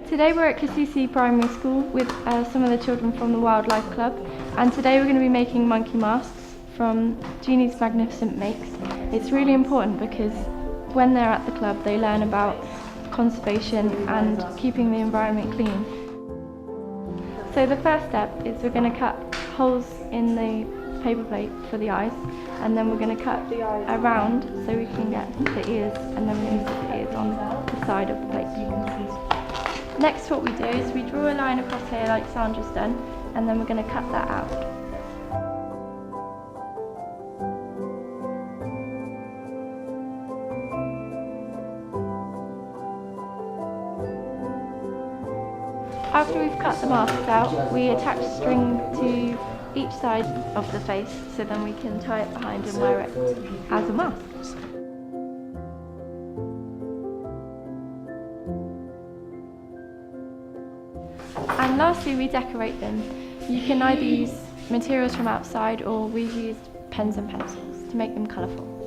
Today we're at Kasisi Primary School with some of the children from the Wildlife Club, and today we're going to be making monkey masks from Jeannie's Magnificent Makes. It's really important because when they're at the club they learn about conservation and keeping the environment clean. So the first step is we're going to cut holes in the paper plate for the eyes, and then we're going to cut around so we can get the ears, and then we're going to put the ears on the side of the plate. Next, what we do is we draw a line across here like Sandra's done, and then we're going to cut that out. After we've cut the masks out, we attach string to each side of the face so then we can tie it behind and wear it as a mask. And lastly, we decorate them. You can either use materials from outside, or we've used pens and pencils to make them colourful.